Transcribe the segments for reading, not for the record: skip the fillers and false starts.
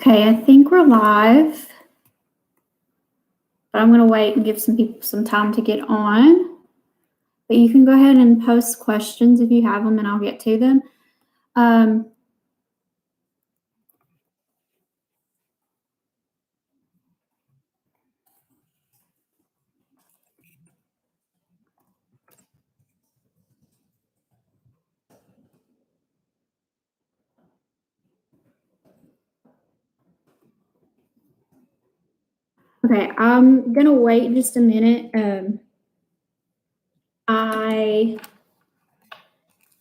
Okay, I think we're live, but I'm going to wait and give some people some time to get on. But you can go ahead and post questions if you have them, and I'll get to them. Okay, I'm going to wait just a minute. I'm going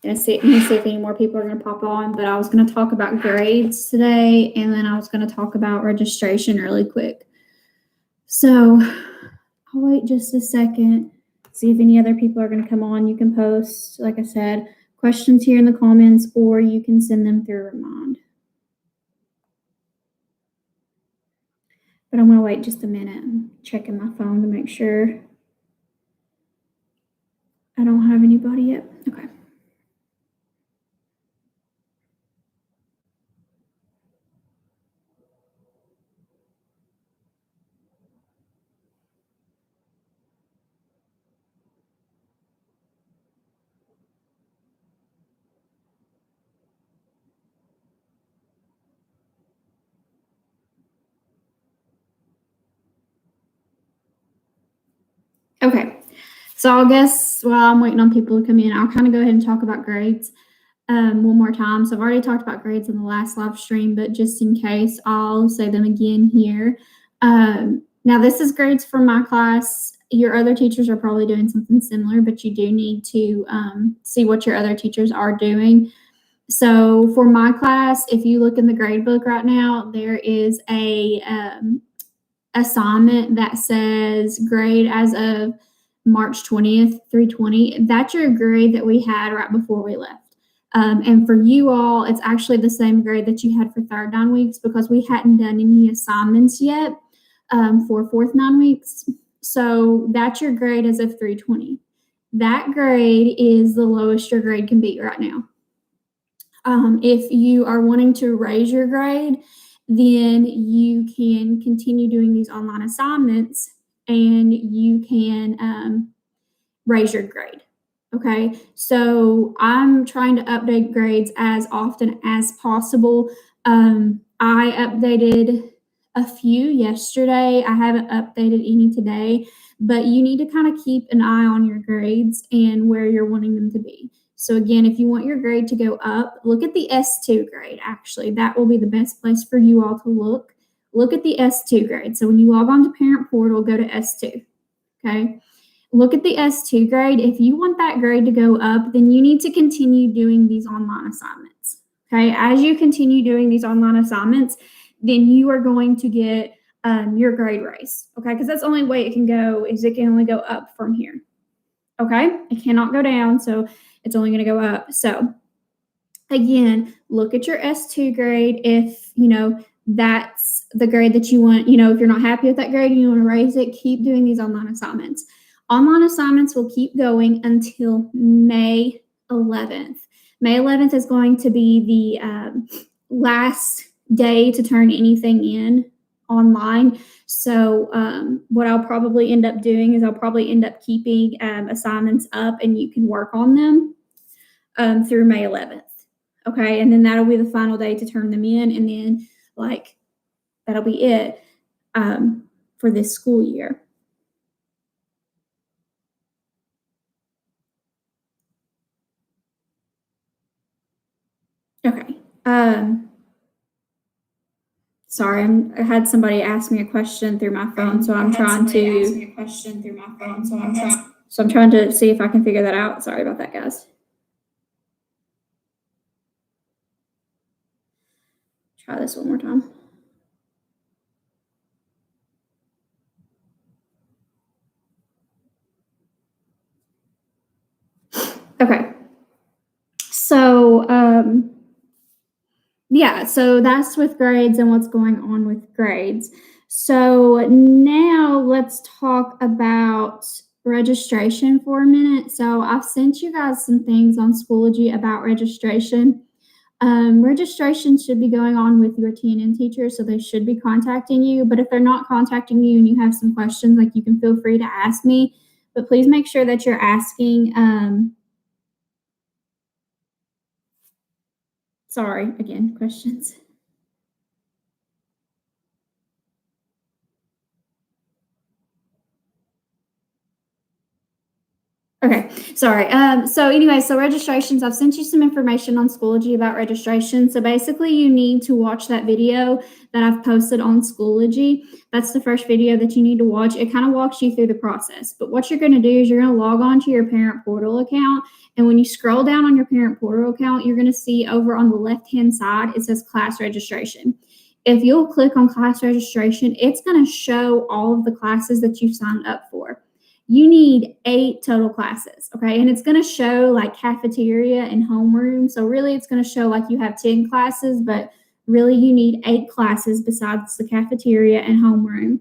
to see if any more people are going to pop on, but I was going to talk about grades today, and then I was going to talk about registration really quick. So I'll wait just a second, see if any other people are going to come on. You can post, like I said, questions here in the comments, or you can send them through Remind. But I'm going to wait just a minute. I'm checking my phone to make sure I don't have anybody yet. Okay. Okay. So I guess while I'm waiting on people to come in, I'll kind of go ahead and talk about grades one more time. So I've already talked about grades in the last live stream, but just in case, I'll say them again here. Now, this is grades for my class. Your other teachers are probably doing something similar, but you do need to see what your other teachers are doing. So for my class, if you look in the grade book right now, there is a assignment that says grade as of March 20th through 20. That's your grade that we had right before we left. And for you all, it's actually the same grade that you had for third 9 weeks because we hadn't done any assignments yet for fourth 9 weeks. So that's your grade as of 320. That grade is the lowest your grade can be right now. If you are wanting to raise your grade, then you can continue doing these online assignments and you can raise your grade. Okay, so I'm trying to update grades as often as possible. I updated a few yesterday. I haven't updated any today, but you need to kind of keep an eye on your grades and where you're wanting them to be. So again, if you want your grade to go up, look at the S2 grade. Actually, that will be the best place for you all to look. Look at the S2 grade. So when you log on to Parent Portal, go to S2. Okay. Look at the S2 grade. If you want that grade to go up, then you need to continue doing these online assignments. Okay. As you continue doing these online assignments, then you are going to get your grade raise. Okay. Because that's the only way it can go is it can only go up from here. Okay. It cannot go down. So it's only going to go up. So again, look at your S2 grade. If, that's the grade that you want, if you're not happy with that grade and you want to raise it, keep doing these online assignments. Online assignments will keep going until May 11th. May 11th is going to be the last day to turn anything in online. So what I'll probably end up doing is I'll probably end up keeping assignments up and you can work on them through May 11th. Okay, and then that'll be the final day to turn them in, and then that'll be it for this school year. Okay. Sorry, I had somebody ask me a question through my phone, so I'm trying to. So I'm trying to see if I can figure that out. Sorry about that, guys. Try this one more time. Okay. So, yeah, so that's with grades and what's going on with grades. So now let's talk about registration for a minute. So I've sent you guys some things on Schoology about registration. Registration should be going on with your TNN teacher, so they should be contacting you. But if they're not contacting you and you have some questions, like you can feel free to ask me. But please make sure that you're asking. Sorry, again, questions. Okay, sorry. So anyway, so registrations, I've sent you some information on Schoology about registration. So basically you need to watch that video that I've posted on Schoology. That's the first video that you need to watch. It kind of walks you through the process. But what you're going to do is you're going to log on to your parent portal account. And when you scroll down on your parent portal account, you're going to see over on the left-hand side, it says class registration. If you'll click on class registration, it's going to show all of the classes that you've signed up for. You need 8 total classes, okay? And it's going to show like cafeteria and homeroom. So really it's going to show like you have 10 classes, but really you need 8 classes besides the cafeteria and homeroom.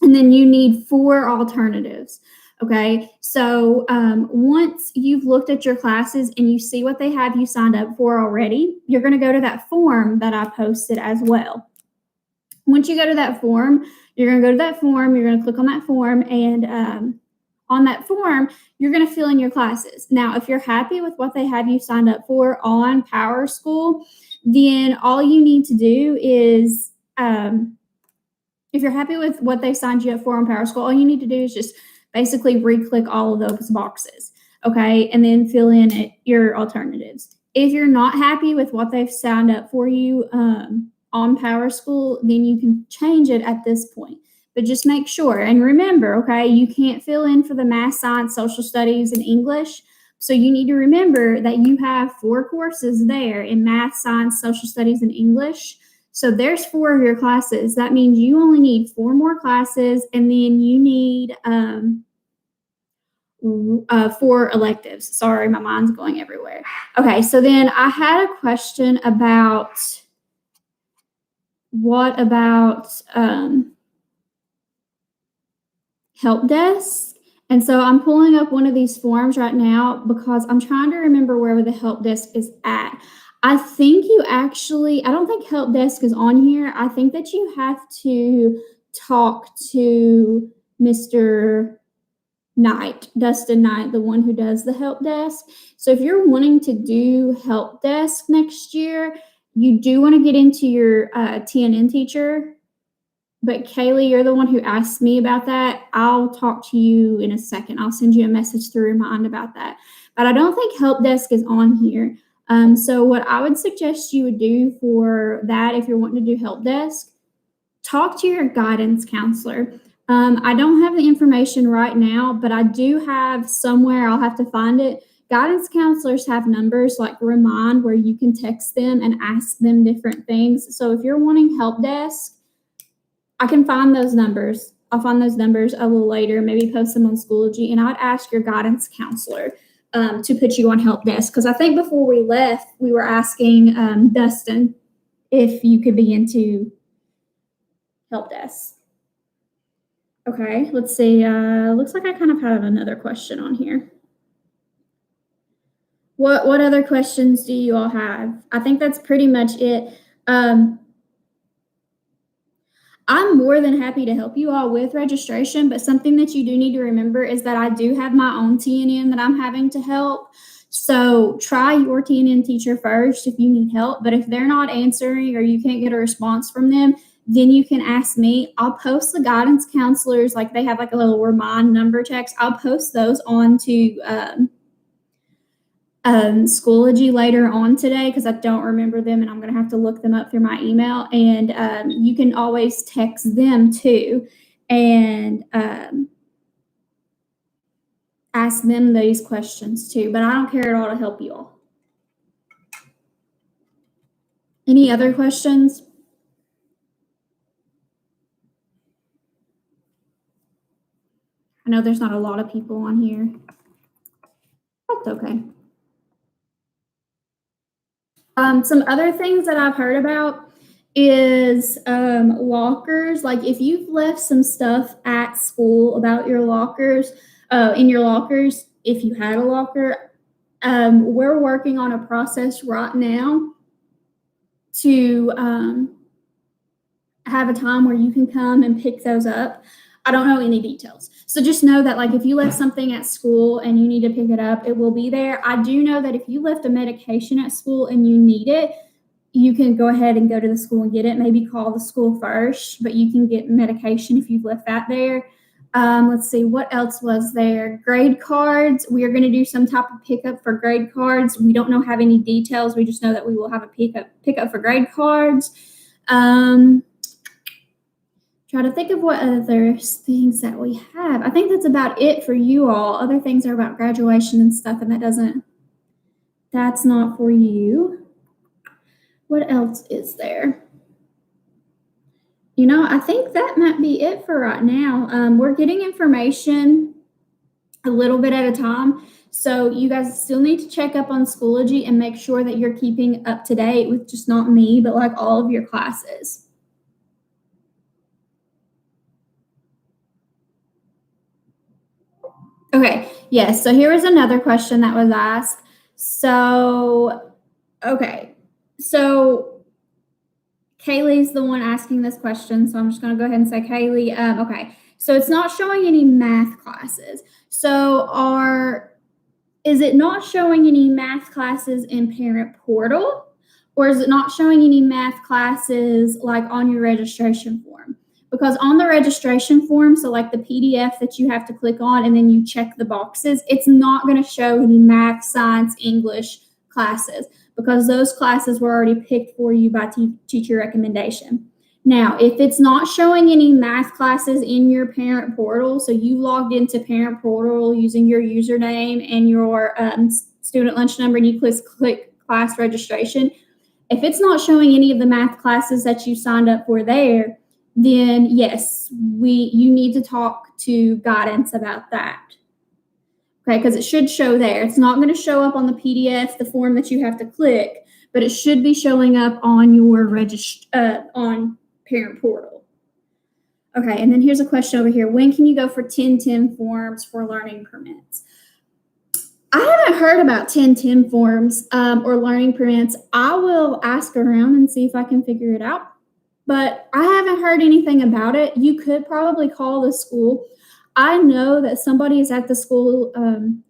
And then you need 4 alternatives, okay? So once you've looked at your classes and you see what they have you signed up for already, you're going to go to that form that I posted as well. Once you go to that form, you're going to go to that form, you're going to click on that form, and on that form, you're going to fill in your classes. Now, if you're happy with what they have you signed up for on Power School, then all you need to do is, if you're happy with what they signed you up for on Power School, all you need to do is just basically re-click all of those boxes, okay, and then fill in your alternatives. If you're not happy with what they've signed up for you on Power School, then you can change it at this point. But just make sure and remember, okay, you can't fill in for the math, science, social studies, and English. So you need to remember that you have 4 courses there in math, science, social studies, and English. So there's 4 of your classes. That means you only need 4 more classes, and then you need 4 electives. Sorry, my mind's going everywhere. Okay, so then I had a question about what about help desk? And so I'm pulling up one of these forms right now because I'm trying to remember where the help desk is at. I think you actually, I don't think help desk is on here. I think that you have to talk to Mr. Knight, Dustin Knight, the one who does the help desk. So if you're wanting to do help desk next year, you do want to get into your TNN teacher. But Kaylee, you're the one who asked me about that. I'll talk to you in a second. I'll send you a message to remind about that. But I don't think help desk is on here. So what I would suggest you would do for that, if you're wanting to do help desk, talk to your guidance counselor. I don't have the information right now, but I do have somewhere, I'll have to find it. Guidance counselors have numbers like Remind where you can text them and ask them different things. So if you're wanting help desk, I can find those numbers. I'll find those numbers a little later, maybe post them on Schoology, and I'd ask your guidance counselor to put you on help desk. Because I think before we left, we were asking Dustin if you could be into help desk. Okay, let's see. Looks like I kind of have another question on here. What other questions do you all have? I think that's pretty much it. I'm more than happy to help you all with registration, but something that you do need to remember is that I do have my own TNN that I'm having to help. So try your TNN teacher first if you need help, but if they're not answering or you can't get a response from them, then you can ask me. I'll post the guidance counselors, like they have like a little remind number text. I'll post those onto Schoology later on today because I don't remember them and I'm going to have to look them up through my email. And you can always text them too and ask them these questions too. But I don't care at all to help you all. Any other questions? I know there's not a lot of people on here. That's okay. Some other things that I've heard about is lockers. Like if you've left some stuff at school about your lockers, in your lockers, if you had a locker, we're working on a process right now to have a time where you can come and pick those up. I don't know any details. So just know that, like, if you left something at school and you need to pick it up, it will be there. I do know that if you left a medication at school and you need it, you can go ahead and go to the school and get it. Maybe call the school first, but you can get medication if you've left that there. Let's see, what else was there? Grade cards. We are going to do some type of pickup for grade cards. We don't have any details. We just know that we will have a pickup for grade cards. Try to think of what other things that we have. I think that's about it for you all. Other things are about graduation and stuff, and that's not for you. What else is there? I think that might be it for right now. We're getting information a little bit at a time. So you guys still need to check up on Schoology and make sure that you're keeping up to date with just not me, but like all of your classes. Okay, yes. So here was another question that was asked. So Kaylee's the one asking this question, so I'm just going to go ahead and say Kaylee. Okay, so it's not showing any math classes. So is it not showing any math classes in Parent Portal, or is it not showing any math classes like on your registration form? Because on the registration form, so like the PDF that you have to click on and then you check the boxes, it's not going to show any math, science, English classes because those classes were already picked for you by teacher recommendation. Now, if it's not showing any math classes in your Parent Portal, so you logged into Parent Portal using your username and your student lunch number and you click class registration, if it's not showing any of the math classes that you signed up for there, then yes, you need to talk to guidance about that. Okay, because it should show there. It's not going to show up on the PDF, the form that you have to click, but it should be showing up on your on Parent Portal. Okay, and then here's a question over here. When can you go for 1010 forms for learning permits? I haven't heard about 1010 forms or learning permits. I will ask around and see if I can figure it out. But I haven't heard anything about it. You could probably call the school. I know that somebody is at the school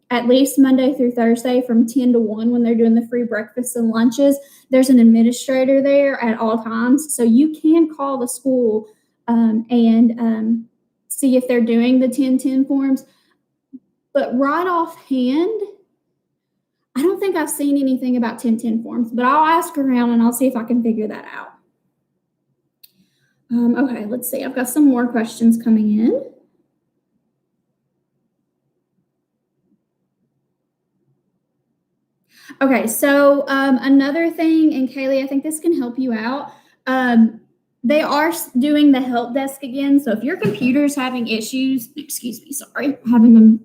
at least Monday through Thursday from 10 to 1 when they're doing the free breakfasts and lunches. There's an administrator there at all times. So you can call the school and see if they're doing the 1010 forms. But right offhand, I don't think I've seen anything about 1010 forms. But I'll ask around and I'll see if I can figure that out. Okay, let's see. I've got some more questions coming in. Okay, so another thing, and Kaylee, I think this can help you out. They are doing the help desk again. So if your computer is having issues, excuse me, sorry, having to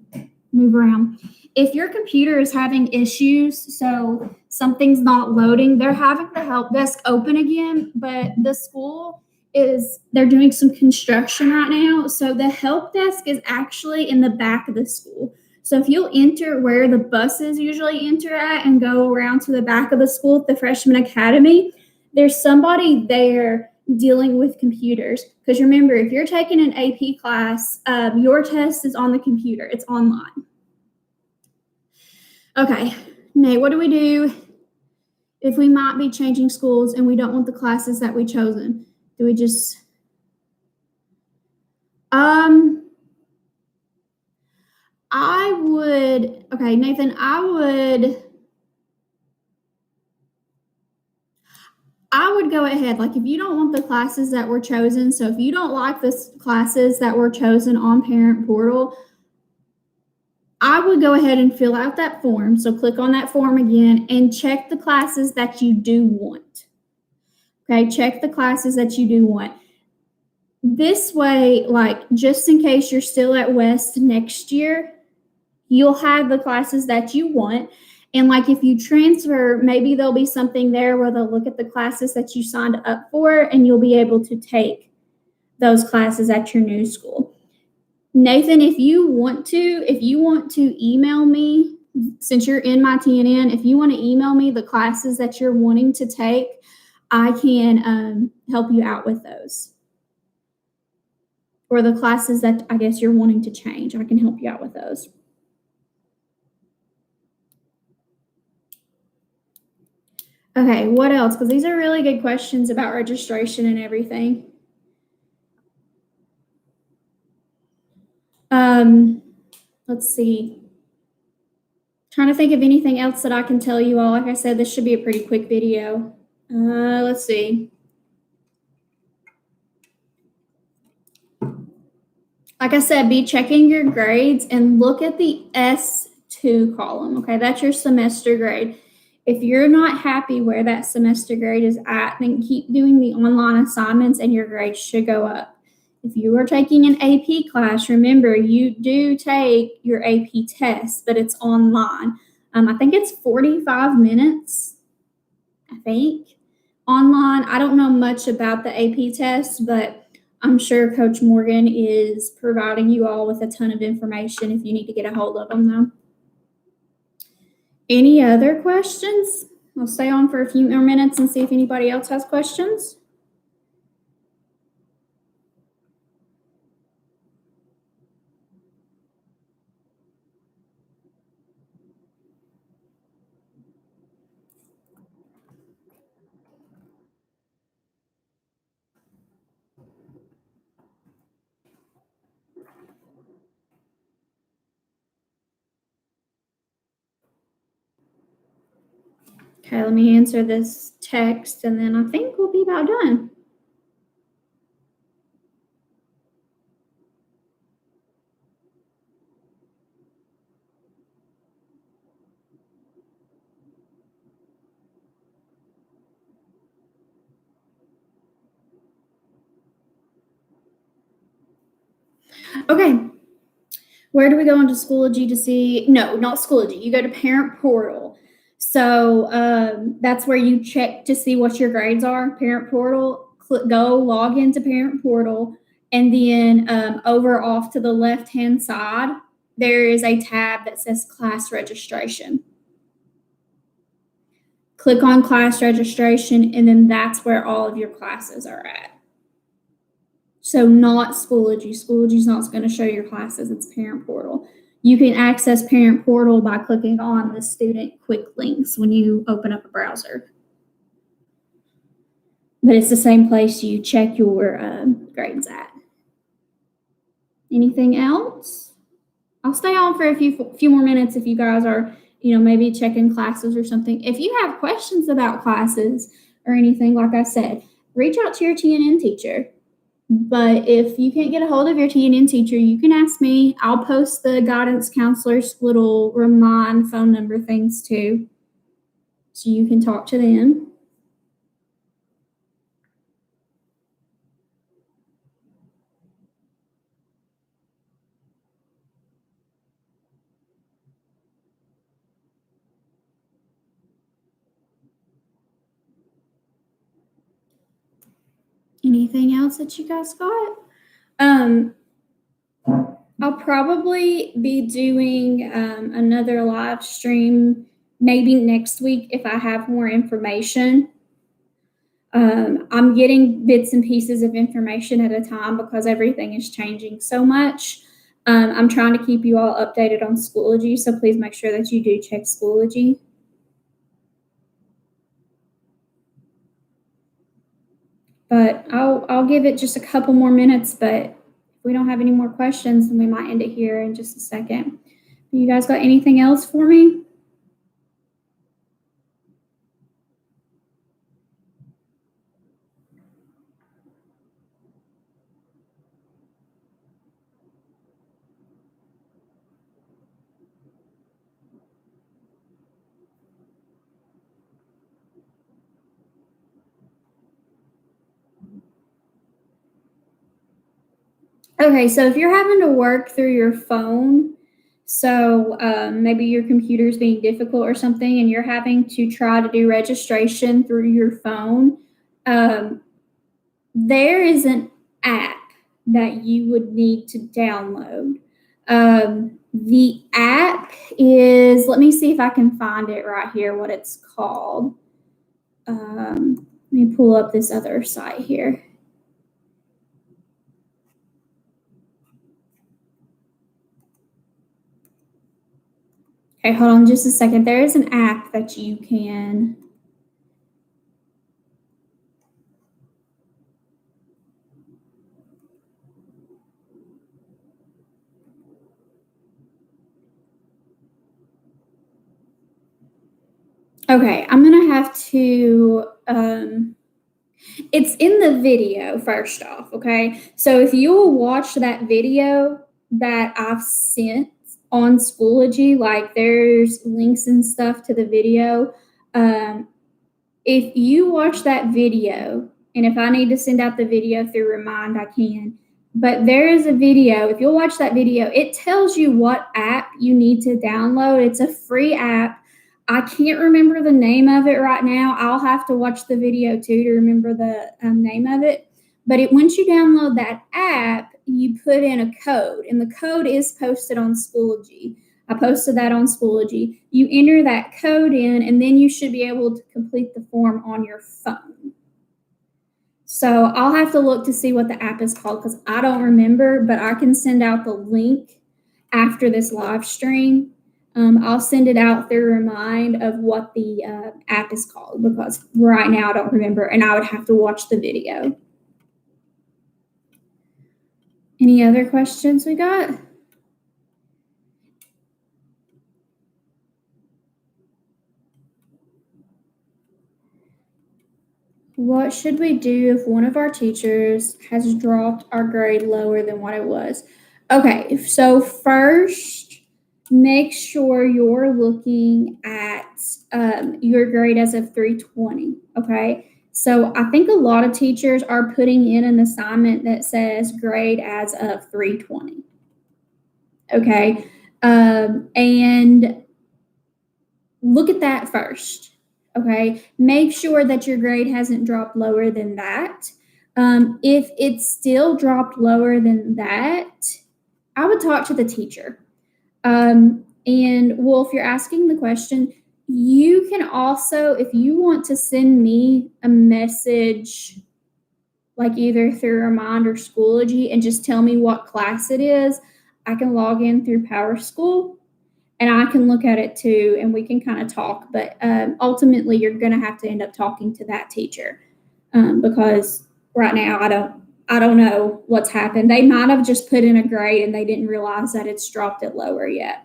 move around. If your computer is having issues, so something's not loading, they're having the help desk open again, but the school they're doing some construction right now. So the help desk is actually in the back of the school. So if you'll enter where the buses usually enter at and go around to the back of the school at the Freshman Academy, there's somebody there dealing with computers. Because remember, if you're taking an AP class, your test is on the computer. It's online. Okay, Nate, what do we do if we might be changing schools and we don't want the classes that we chosen? Do we just, okay, Nathan, I would go ahead, like if you don't want the classes that were chosen, so if you don't like the classes that were chosen on Parent Portal, I would go ahead and fill out that form. So click on that form again and check the classes that you do want. Okay, check the classes that you do want. This way, like just in case you're still at West next year, you'll have the classes that you want. And like if you transfer, maybe there'll be something there where they'll look at the classes that you signed up for and you'll be able to take those classes at your new school. Nathan, if you want to email me, since you're in my TNN, if you want to email me the classes that you're wanting to take, I can help you out with those. Or the classes that I guess you're wanting to change, I can help you out with those. Okay, what else? Because these are really good questions about registration and everything. Let's see. Trying to think of anything else that I can tell you all. Like I said, this should be a pretty quick video. Let's see. Like I said, be checking your grades and look at the S2 column. Okay, that's your semester grade. If you're not happy where that semester grade is at, then keep doing the online assignments and your grades should go up. If you are taking an AP class, remember you do take your AP test, but it's online. I think it's 45 minutes, I think, online. I don't know much about the AP test, but I'm sure Coach Morgan is providing you all with a ton of information if you need to get a hold of them, though. Any other questions? I'll stay on for a few more minutes and see if anybody else has questions. Okay, let me answer this text and then I think we'll be about done. Okay, where do we go into Schoology to see? No, not Schoology. You go to Parent Portal. So that's where you check to see what your grades are. Parent Portal, go log into Parent Portal, and then over off to the left-hand side, there is a tab that says Class Registration. Click on Class Registration, and then that's where all of your classes are at. So not Schoology. Schoology is not going to show your classes. It's Parent Portal. You can access Parent Portal by clicking on the student quick links when you open up a browser. But it's the same place you check your grades at. Anything else? I'll stay on for a few more minutes if you guys are, maybe checking classes or something. If you have questions about classes or anything, like I said, reach out to your TNN teacher. But if you can't get a hold of your TNN teacher, you can ask me. I'll post the guidance counselor's little remind phone number things too, so you can talk to them. Anything else that you guys got? I'll probably be doing another live stream maybe next week if I have more information. I'm getting bits and pieces of information at a time because everything is changing so much. I'm trying to keep you all updated on Schoology, so please make sure that you do check Schoology. But I'll give it just a couple more minutes, but if we don't have any more questions, then we might end it here in just a second. You guys got anything else for me? Okay, so if you're having to work through your phone, so maybe your computer's being difficult or something, and you're having to try to do registration through your phone, there is an app that you would need to download. The app is, let me see if I can find it right here, what it's called. Let me pull up this other site here. Okay, hold on just a second. There is an app that you can Okay, I'm gonna have to it's in the video first off, okay? So if you will watch that video that I've sent on Schoology, like there's links and stuff to the video. If you watch that video, and if I need to send out the video through Remind, I can. But there is a video. If you'll watch that video, it tells you what app you need to download. It's a free app. I can't remember the name of it right now. I'll have to watch the video too to remember the name of it. But once you download that app, you put in a code, and the code is posted on Schoology. I posted that on Schoology. You enter that code in, and then you should be able to complete the form on your phone. So I'll have to look to see what the app is called because I don't remember, but I can send out the link after this live stream. I'll send it out through Remind of what the app is called because right now I don't remember, and I would have to watch the video. Any other questions we got? What should we do if one of our teachers has dropped our grade lower than what it was? Okay, so first, make sure you're looking at your grade as of 320, okay? So I think a lot of teachers are putting in an assignment that says grade as of 320, okay? And look at that first. Okay, make sure that your grade hasn't dropped lower than that. If it's still dropped lower than that, I would talk to the teacher. And well, if you're asking the question, you can also, if you want to send me a message, like either through Remind or Schoology, and just tell me what class it is, I can log in through PowerSchool and I can look at it too, and we can kind of talk. But ultimately, you're going to have to end up talking to that teacher because right now I don't know what's happened. They might have just put in a grade and they didn't realize that it's dropped it lower yet.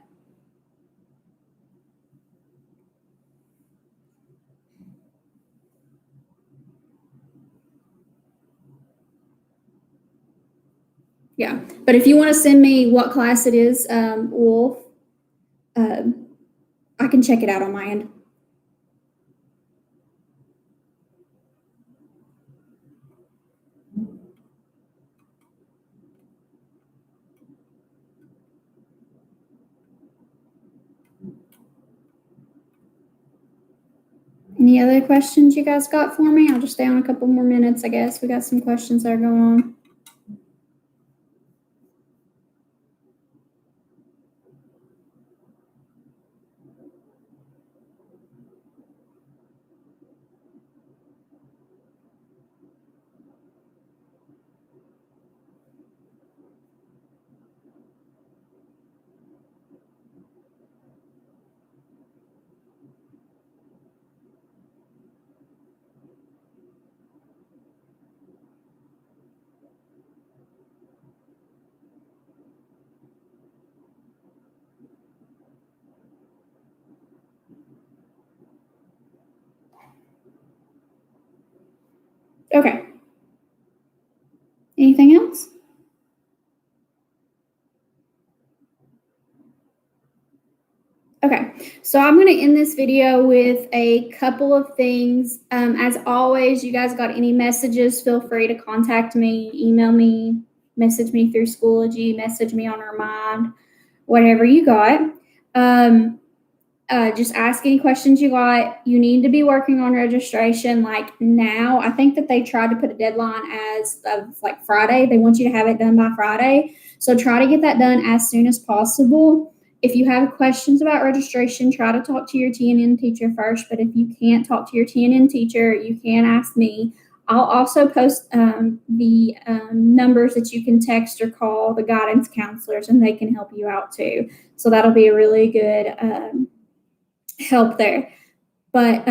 Yeah, but if you want to send me what class it is, Wolf, I can check it out on my end. Any other questions you guys got for me? I'll just stay on a couple more minutes, I guess. We got some questions that are going on. Okay. Anything else? Okay, so I'm going to end this video with a couple of things. As always, you guys got any messages, feel free to contact me, email me, message me through Schoology, message me on Remind, whatever you got. Just ask any questions you got. You need to be working on registration like now. I think that they tried to put a deadline as of like Friday. They want you to have it done by Friday. So try to get that done as soon as possible. If you have questions about registration, try to talk to your TNN teacher first. But if you can't talk to your TNN teacher, you can ask me. I'll also post the numbers that you can text or call the guidance counselors, and they can help you out too. So that'll be a really good help there. But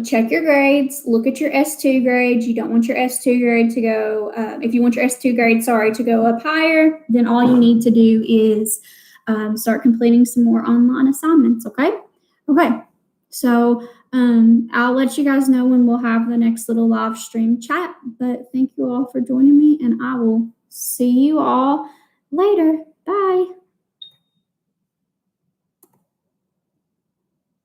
check your grades, look at your S2 grades. You don't want your S2 grade to go, if you want your S2 grade, to go up higher, then all you need to do is start completing some more online assignments, okay? Okay, so I'll let you guys know when we'll have the next little live stream chat, but thank you all for joining me, and I will see you all later. Bye.